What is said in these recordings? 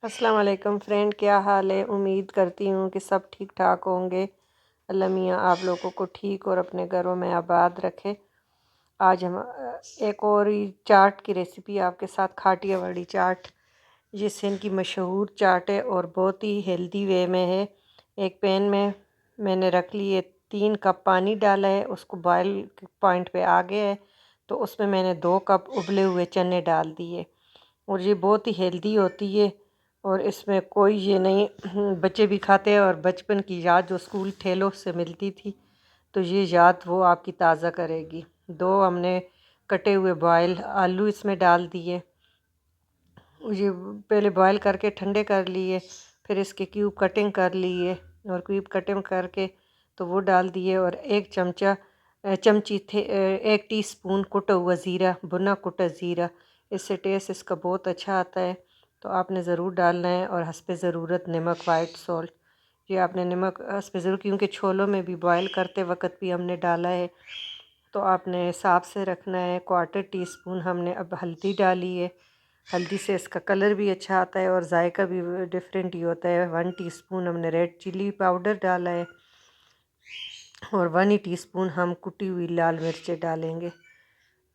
अस्सलाम वालेकुम फ्रेंड, क्या हाल है। उम्मीद करती हूँ कि सब ठीक ठाक होंगे। अल्लाह मियाँ आप लोगों को ठीक और अपने घरों में आबाद रखे। आज हम एक और ही चाट की रेसिपी आपके साथ, खाटिया वाली चाट, ये सिंध की मशहूर चाट है और बहुत ही हेल्दी वे में है। एक पैन में मैंने रख लिए 3 कप पानी डाला है, उसको बॉयल पॉइंट पे आ गया है तो उसमें मैंने 2 कप उबले हुए चने डाल दिए। और ये बहुत ही हेल्दी होती है और इसमें कोई ये नहीं बच्चे भी खाते हैं और बचपन की याद जो स्कूल ठेलों से मिलती थी तो ये याद वो आपकी ताज़ा करेगी। 2 हमने कटे हुए बॉयल आलू इसमें डाल दिए। ये पहले बॉयल करके ठंडे कर लिए, फिर इसके क्यूब कटिंग कर लिए और क्यूब कटिंग करके तो वो डाल दिए। और एक चमची थे 1 टीस्पून कुटा हुआ ज़ीरा, भुना कुटा ज़ीरा, इससे टेस्ट इसका बहुत अच्छा आता है तो आपने ज़रूर डालना है। और हस्बे ज़रूरत नमक, वाइट सॉल्ट, ये आपने नमक हस्बे ज़रूर, क्योंकि छोलों में भी बॉयल करते वक्त भी हमने डाला है तो आपने हिसाब से रखना है। 1/4 टीस्पून हमने अब हल्दी डाली है, हल्दी से इसका कलर भी अच्छा आता है और जायका भी डिफरेंट ही होता है। 1 टीस्पून हमने रेड चिली पाउडर डाला है और 1 ही टीस्पून हम कुटी हुई लाल मिर्चें डालेंगे।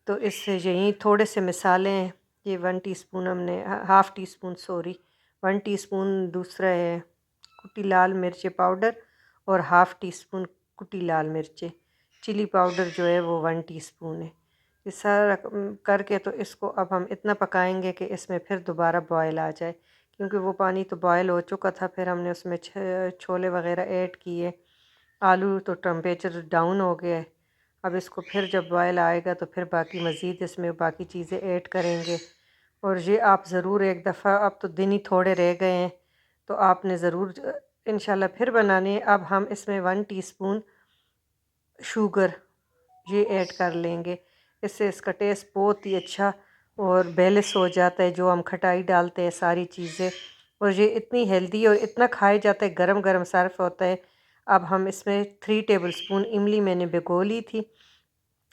तो इससे यही थोड़े से मसाले हैं। ये 1 टीस्पून हमने, half tea spoon sorry, 1 teaspoon दूसरा है कुटी लाल मिर्च पाउडर और हाफ़ टीस्पून कुटी लाल मिर्चें। चिली पाउडर जो है वो 1 टीस्पून है। ये सारा करके तो इसको अब हम इतना पकाएंगे कि इसमें फिर दोबारा बॉयल आ जाए, क्योंकि वो पानी तो बॉयल हो चुका था। फिर हमने उसमें छोले वगैरह ऐड किए, आलू तो टेम्परेचर डाउन हो गया है। अब इसको फिर जब बॉयल आएगा तो फिर बाकी मज़ीद इसमें बाकी चीज़ें ऐड करेंगे। और ये आप ज़रूर एक दफ़ा, अब तो दिन ही थोड़े रह गए हैं तो आपने ज़रूर इंशाल्लाह फिर बनाने है। अब हम इसमें 1 टीस्पून शुगर ये ऐड कर लेंगे, इससे इसका टेस्ट बहुत ही अच्छा और बैलेंस हो जाता है। जो हम खटाई डालते हैं सारी चीज़ें, और ये इतनी हेल्दी और इतना खाया जाता है, गरम गरम सर्व होता है। अब हम इसमें 3 टेबलस्पून इमली मैंने भिगो ली थी,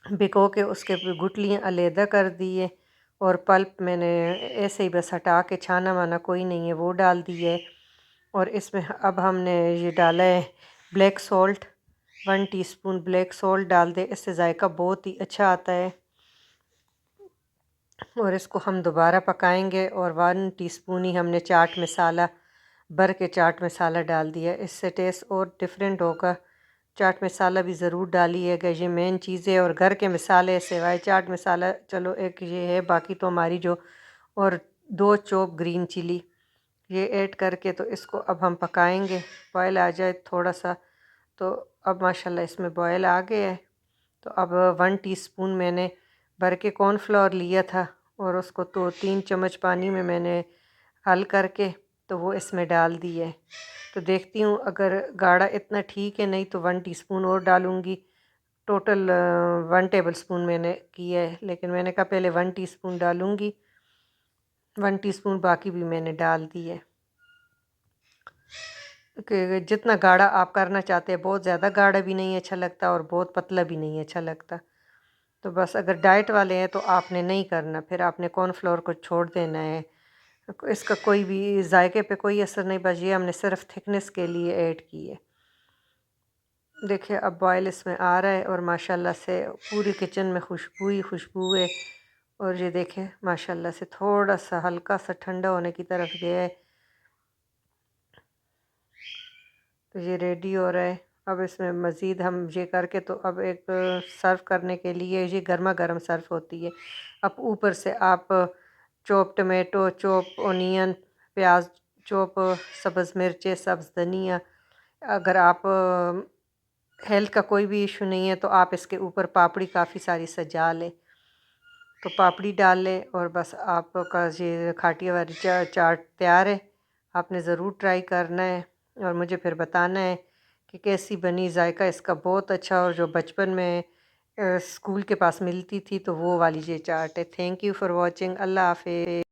भिगो के उसके गुठलियाँ अलहदा कर दिए और पल्प मैंने ऐसे ही बस हटा के, छाना वाना कोई नहीं है, वो डाल दिया है। और इसमें अब हमने ये डाला है black salt, 1 teaspoon black salt डाल दे, इससे जायका बहुत ही अच्छा आता है। और इसको हम दोबारा पकाएंगे और 1 टीस्पून ही हमने चाट मसाला, भर के चाट मसाला डाल दिया, इससे टेस्ट और डिफरेंट होगा। चाट मसाला भी ज़रूर डालिएगा, ये मेन चीज़ है। और घर के मसाले सिवाय चाट मसाला चलो एक ये है, बाकी तो हमारी जो, और 2 चॉप ग्रीन चिली ये ऐड करके तो इसको अब हम पकाएंगे, बॉयल आ जाए थोड़ा सा। तो अब माशाल्लाह इसमें बॉयल आ गया है तो अब 1 टीस्पून मैंने भर के कॉर्नफ्लोर लिया था और उसको तो 3 चम्मच पानी में मैंने हल करके तो वो इसमें डाल दिया है। तो देखती हूँ अगर गाढ़ा इतना ठीक है, नहीं तो 1 टीस्पून और डालूँगी। टोटल 1 टेबलस्पून मैंने किया है, लेकिन मैंने कहा पहले 1 टीस्पून डालूँगी। 1 टीस्पून बाकी भी मैंने डाल दी है कि जितना गाढ़ा आप करना चाहते हैं, बहुत ज़्यादा गाढ़ा भी नहीं अच्छा लगता और बहुत पतला भी नहीं अच्छा लगता। तो बस अगर डाइट वाले हैं तो आपने नहीं करना, फिर आपने कॉर्नफ्लोर को छोड़ देना है। इसका कोई भी जायके पे कोई असर नहीं, बस ये हमने सिर्फ थिकनेस के लिए ऐड की है। देखिए अब बॉयल इसमें आ रहा है और माशाल्लाह से पूरी किचन में खुशबू ही खुशबू है। और ये देखें माशाल्लाह से थोड़ा सा हल्का सा ठंडा होने की तरफ गया है तो ये रेडी हो रहा है। अब इसमें मज़ीद हम ये करके तो अब एक सर्व करने के लिए, ये गर्मा गर्म सर्व होती है। अब ऊपर से आप चॉप टमाटो, चॉप ओनियन, प्याज, चॉप सब्ज़ मिर्चें, सब्ज़ धनिया, अगर आप हेल्थ का कोई भी इशू नहीं है तो आप इसके ऊपर पापड़ी काफ़ी सारी सजा लें, तो पापड़ी डाल लें और बस आपका ये खाटिया वाली चाट तैयार है। आपने ज़रूर ट्राई करना है और मुझे फिर बताना है कि कैसी बनी। जायका इसका बहुत अच्छा, और जो बचपन में स्कूल के पास मिलती थी तो वो वाली ये चाट है। Thank you for watching. अल्लाह हाफिज़।